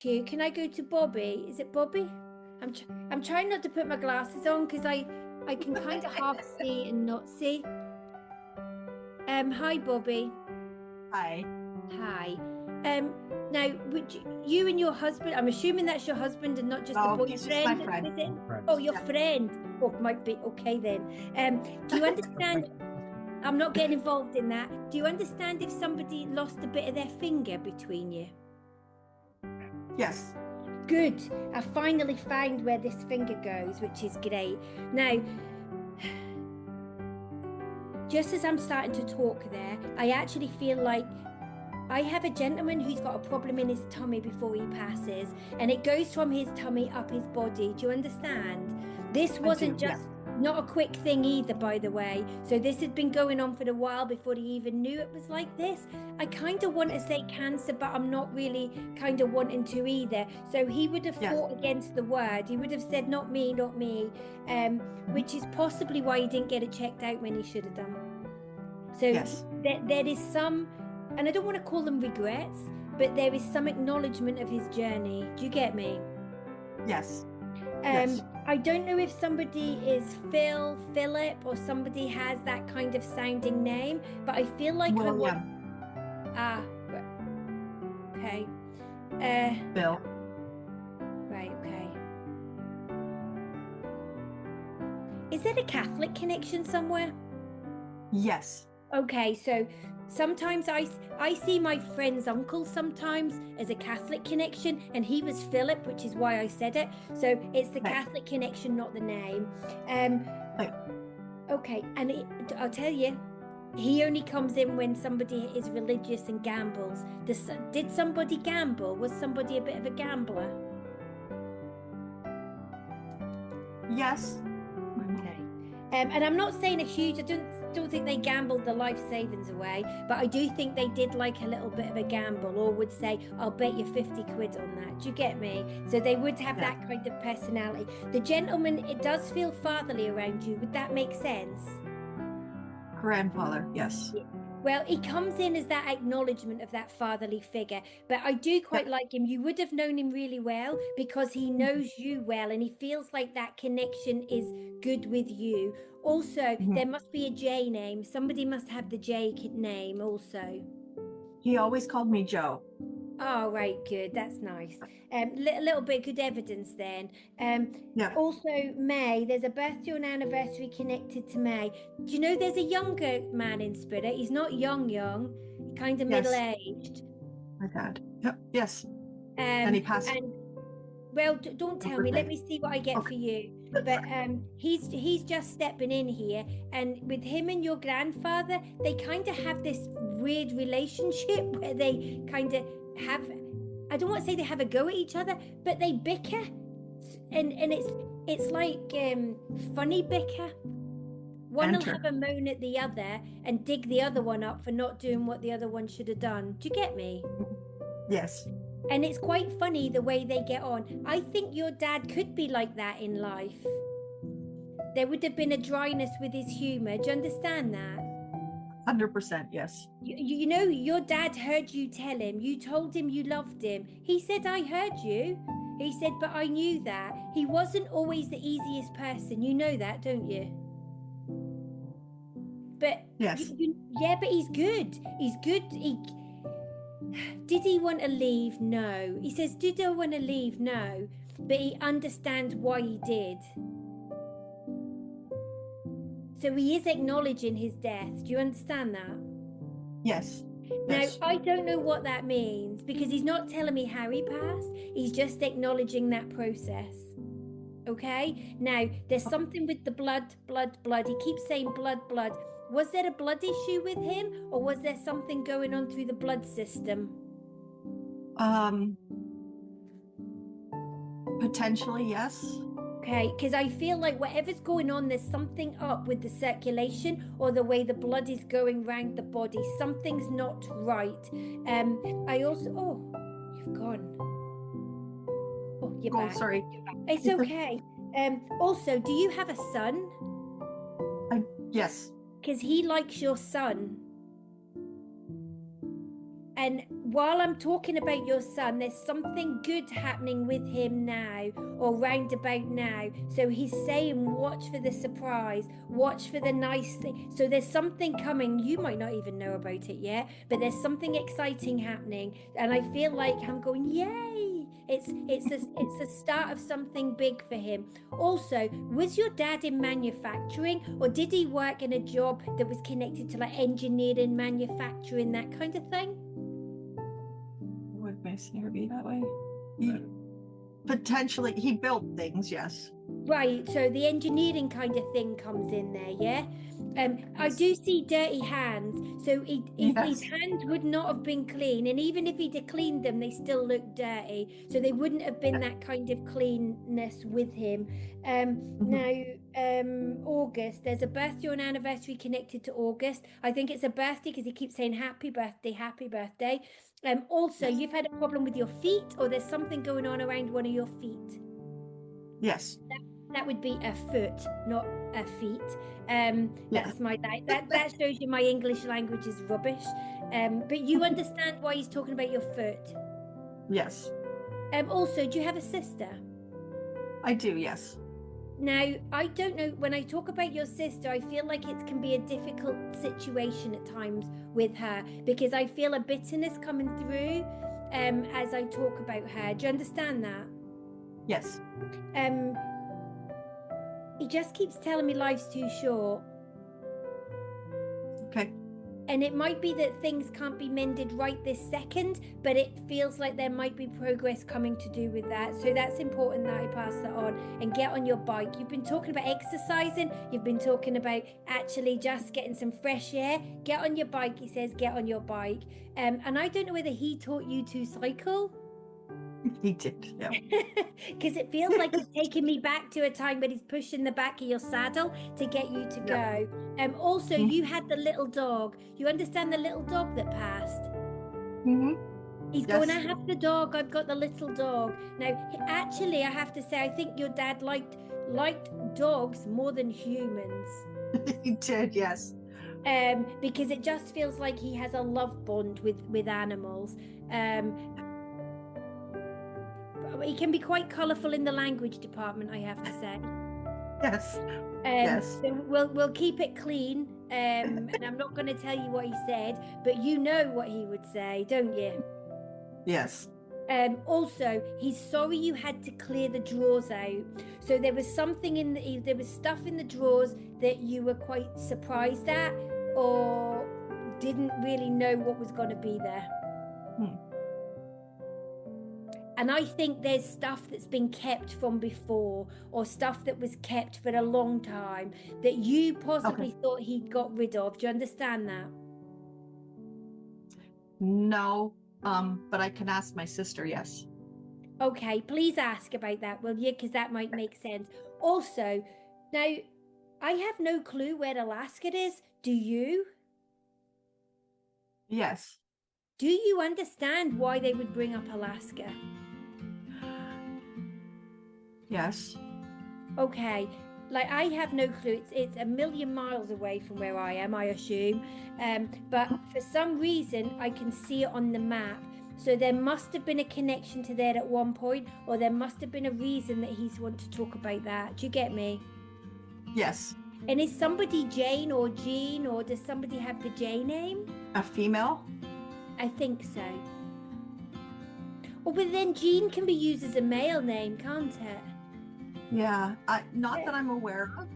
you. Can I go to Bobby? Is it Bobby? I'm trying not to put my glasses on because I can kind of half see and not see. Hi Bobby. Hi. Hi. Now would you and your husband? I'm assuming that's your husband and not just the No, he's just my boyfriend that's friend. with it. Friends. Oh, your Yeah. friend. Oh, might be okay then. Do you understand? I'm not getting involved in that. Do you understand if somebody lost a bit of their finger between you? Yes. Good. I finally found where this finger goes, which is great. Now, just as I'm starting to talk there, I actually feel like I have a gentleman who's got a problem in his tummy before he passes, and it goes from his tummy up his body. Do you understand? This wasn't yeah. just not a quick thing either, by the way. So this had been going on for a while before he even knew it was like this. I kind of want to say cancer, but I'm not really kind of wanting to either. So he would have Yes. fought against the word. He would have said, not me, not me, which is possibly why he didn't get it checked out when he should have done. So Yes. there is some, and I don't want to call them regrets, but there is some acknowledgement of his journey. Do you get me? Yes. Yes. I don't know if somebody is Philip, or somebody has that kind of sounding name, but I feel like I want. Ah, okay. Bill. Right, okay. Is there a Catholic connection somewhere? Yes. Okay, so sometimes I see my friend's uncle sometimes as a Catholic connection, and he was Philip, which is why I said it. So it's the Catholic connection, not the name. Okay, and I'll tell you, he only comes in when somebody is religious and gambles. Did somebody gamble? Was somebody a bit of a gambler? Yes. Okay. And I'm not saying a huge, I don't think they gambled their life savings away, but I do think they did like a little bit of a gamble, or would say, I'll bet you 50 quid on that. Do you get me? So they would have that kind of personality. The gentleman, it does feel fatherly around you. Would that make sense? Grandfather, yes. Well, he comes in as that acknowledgement of that fatherly figure, but I do quite like him. You would have known him really well because he knows you well, and he feels like that connection is good with you. Also, there must be a J name. Somebody must have the J name also. He always called me Joe. Oh, right, good. That's nice. A little bit good evidence then. Also, May, there's a birthday and anniversary connected to May. Do you know there's a younger man in spirit? He's not young, kind of middle-aged. My dad. Yep. Yes. And he passed. Well, don't tell me. Let me see what I get for you. But he's just stepping in here, and with him and your grandfather, they kind of have this weird relationship where they kind of have, I don't want to say they have a go at each other, but they bicker, and it's like funny bicker. One will have a moan at the other and dig the other one up for not doing what the other one should have done. Do you get me? Yes. And it's quite funny the way they get on. I think your dad could be like that in life. There would have been a dryness with his humor. Do you understand that? 100%, yes. You know, your dad heard you tell him. You told him you loved him. He said, I heard you. He said, but I knew that. He wasn't always the easiest person. You know that, don't you? But yes. Yeah, but he's good. He's good. Did he want to leave? No. He says, did I want to leave? No. But he understands why he did. So he is acknowledging his death. Do you understand that? Yes. Now, I don't know what that means, because he's not telling me how he passed. He's just acknowledging that process. Okay? Now, there's something with the blood. He keeps saying blood. Was there a blood issue with him, or was there something going on through the blood system? Potentially, yes. Okay, because I feel like whatever's going on, there's something up with the circulation or the way the blood is going around the body. Something's not right. I also, you've gone. Oh, you're back. Sorry. It's okay. Also, do you have a son? Yes. Because he likes your son. And while I'm talking about your son, there's something good happening with him now, or round about now. So he's saying, watch for the surprise, watch for the nice thing. So there's something coming. You might not even know about it yet, but there's something exciting happening. And I feel like I'm going, yay! It's the start of something big for him. Also, was your dad in manufacturing, or did he work in a job that was connected to like engineering, manufacturing, that kind of thing? Would my senior be that way? Potentially, he built things, yes. Right, so the engineering kind of thing comes in there, yeah? I do see dirty hands, so his hands would not have been clean, and even if he'd have cleaned them, they still look dirty, so they wouldn't have been that kind of cleanness with him. Now, August, there's a birthday or an anniversary connected to August. I think it's a birthday because he keeps saying happy birthday, happy birthday. Also, you've had a problem with your feet, or there's something going on around one of your feet. Yes. That would be a foot, not a feet. That's my that shows you my English language is rubbish. But you understand why he's talking about your foot. Yes. Also, do you have a sister? I do, yes. Now, I don't know, when I talk about your sister, I feel like it can be a difficult situation at times with her, because I feel a bitterness coming through as I talk about her. Do you understand that? Yes. He just keeps telling me life's too short. Okay. And it might be that things can't be mended right this second, but it feels like there might be progress coming to do with that. So that's important that I pass that on. And get on your bike. You've been talking about exercising. You've been talking about actually just getting some fresh air. Get on your bike, he says, get on your bike. And I don't know whether he taught you to cycle. He did, yeah. Because it feels like he's taking me back to a time when he's pushing the back of your saddle to get you to go. Also, you had the little dog. You understand the little dog that passed? He's going, I have the dog. I've got the little dog. Now, actually, I have to say, I think your dad liked dogs more than humans. He did, yes. Because it just feels like he has a love bond with animals. He can be quite colourful in the language department, I have to say. Yes. Yes. So we'll keep it clean. And I'm not going to tell you what he said, but you know what he would say, don't you? Yes. Also, he's sorry you had to clear the drawers out. So there was something there was stuff in the drawers that you were quite surprised at, or didn't really know what was going to be there. And I think there's stuff that's been kept from before, or stuff that was kept for a long time that you possibly thought he'd got rid of. Do you understand that? No, but I can ask my sister, yes. Okay, please ask about that, will you? Because that might make sense. Also, now, I have no clue where Alaska is. Do you? Yes. Do you understand why they would bring up Alaska? Yes. Okay, like I have no clue. It's a million miles away from where I am, I assume. But for some reason, I can see it on the map. So there must have been a connection to there at one point, or there must have been a reason that he's want to talk about that. Do you get me? Yes. And is somebody Jane or Jean, or does somebody have the J name? A female? I think so. Oh, but then Jean can be used as a male name, can't it? Yeah, not that I'm aware of.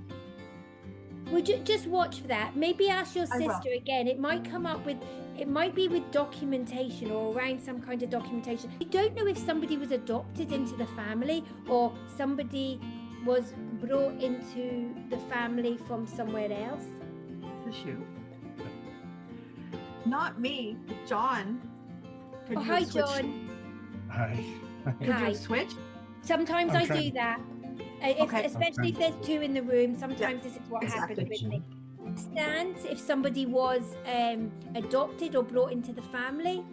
Would you just watch for that? Maybe ask your sister again. It might come up with, it might be with documentation or around some kind of documentation. I don't know if somebody was adopted into the family or somebody was brought into the family from somewhere else. Issue. Not me, John. Oh, hi, John. Hi. Could you switch? Sometimes I do that. Especially if there's two in the room, sometimes this is what happens with me. Stand if somebody was adopted or brought into the family.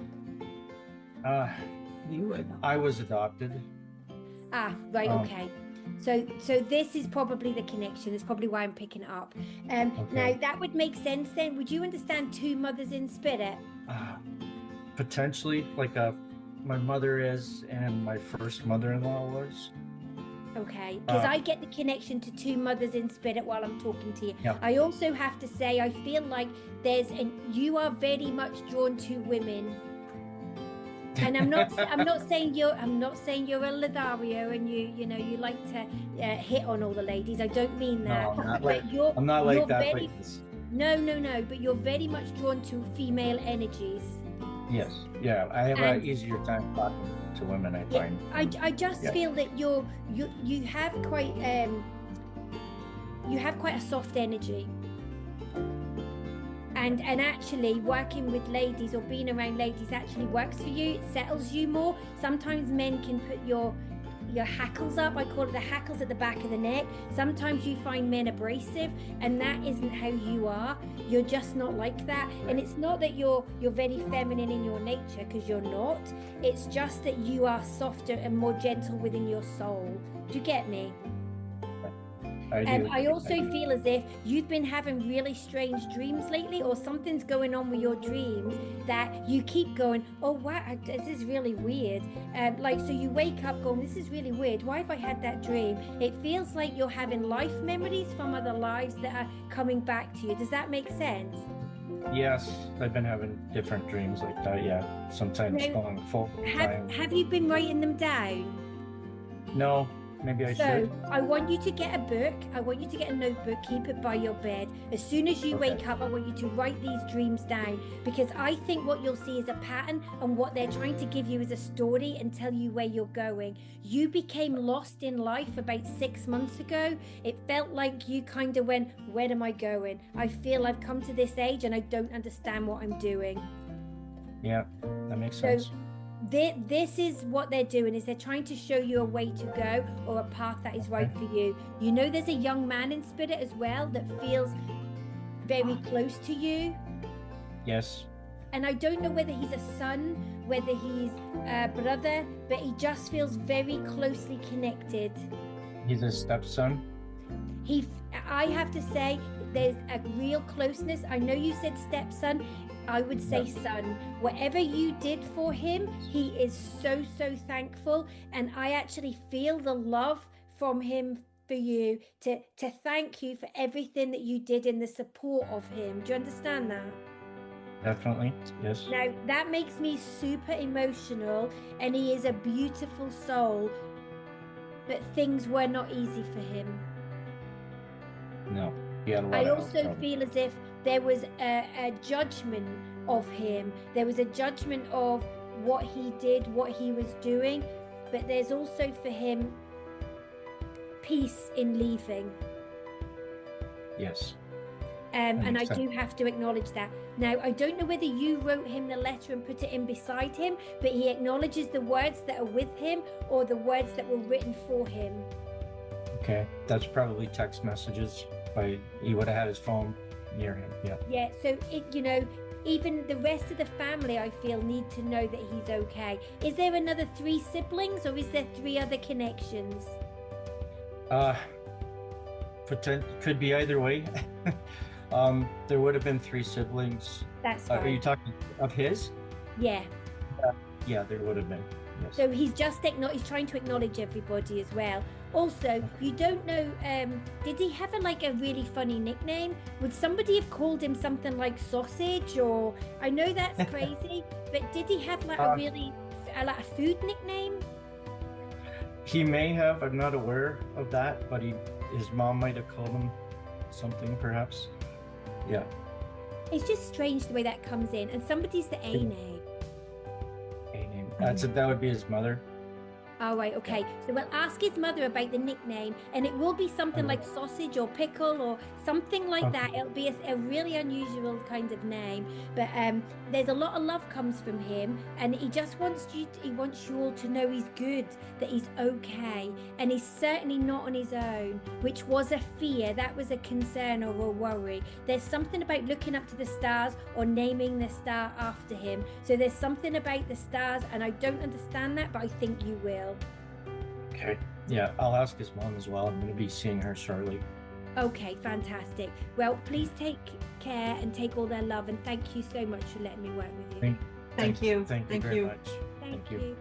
You would. I was adopted. Ah, right, okay. So this is probably the connection. That's probably why I'm picking it up. Now that would make sense then. Would you understand two mothers in spirit? Potentially, like my mother is, and my first mother-in-law was. Okay, because Uh, I get the connection to two mothers in spirit while I'm talking to you. Yeah. I also have to say, I feel like you are very much drawn to women. And I'm not saying you're a Lothario and you like to hit on all the ladies. I don't mean that. No, I'm not But like I'm not like that. very no. But you're very much drawn to female energies. Yes, yeah. I have an easier time talking to women. I find. I just feel that you have quite a soft energy. And actually working with ladies or being around ladies actually works for you. It settles you more. Sometimes men can put your hackles up. I call it the hackles at the back of the neck. Sometimes you find men abrasive, and that isn't how you are. You're just not like that. And it's not that you're very feminine in your nature, because you're not. It's just that you are softer and more gentle within your soul. Do you get me? I also feel as if you've been having really strange dreams lately, or something's going on with your dreams that you keep going, oh wow, this is really weird. So you wake up going, this is really weird. Why have I had that dream? It feels like you're having life memories from other lives that are coming back to you. Does that make sense? Yes, I've been having different dreams like that. Yeah, sometimes going full time. Have you been writing them down? No. Maybe I should. I want you to get a book. I want you to get a notebook, keep it by your bed. As soon as you wake up, I want you to write these dreams down, because I think what you'll see is a pattern, and what they're trying to give you is a story and tell you where you're going. You became lost in life about 6 months ago. It felt like you kind of went, where am I going? I feel I've come to this age and I don't understand what I'm doing. Yeah, that makes sense. This is what they're doing, is they're trying to show you a way to go, or a path that is right for you. You know, there's a young man in spirit as well that feels very close to you. Yes. And I don't know whether he's a son, whether he's a brother, but he just feels very closely connected. He's a stepson. I have to say, there's a real closeness. I know you said stepson. I would say son. Whatever you did for him, he is so thankful, and I actually feel the love from him for you, to thank you for everything that you did in the support of him. Do you understand that? Definitely, yes. Now that makes me super emotional, and he is a beautiful soul, but things were not easy for him. No, he had a lot I of also feel as if there was a judgment of him. There was a judgment of what he did, what he was doing, but there's also for him peace in leaving. Yes. And I do have to acknowledge that. Now, I don't know whether you wrote him the letter and put it in beside him, but he acknowledges the words that are with him, or the words that were written for him. Okay, that's probably text messages. He would have had his phone near him. Yeah, so even the rest of the family, I feel, need to know that he's okay. Is there another 3 siblings, or is there 3 other connections? Could be either way. There would have been 3 siblings. That's fine. Are you talking of his? Yeah. Yeah, there would have been. Yes. So he's trying to acknowledge everybody as well. Also, you don't know, did he have a really funny nickname? Would somebody have called him something like Sausage, or, I know that's crazy, but did he have a food nickname? He may have. I'm not aware of that, but his mom might have called him something, perhaps. Yeah. It's just strange the way that comes in. And somebody's the A name. A name. That would be his mother. Oh, right, okay. So we'll ask his mother about the nickname, and it will be something like Sausage or Pickle or something like that. It'll be a really unusual kind of name, but there's a lot of love comes from him, and he just wants you all to know he's good, that he's okay, and he's certainly not on his own, which was a fear. That was a concern or a worry. There's something about looking up to the stars or naming the star after him. So there's something about the stars, and I don't understand that, but I think you will. Okay. Yeah, I'll ask his mom as well. I'm going to be seeing her shortly. Okay, fantastic. Well, please take care and take all their love, and thank you so much for letting me work with you. Thank you. Thank you Thank very you. much. Thank you.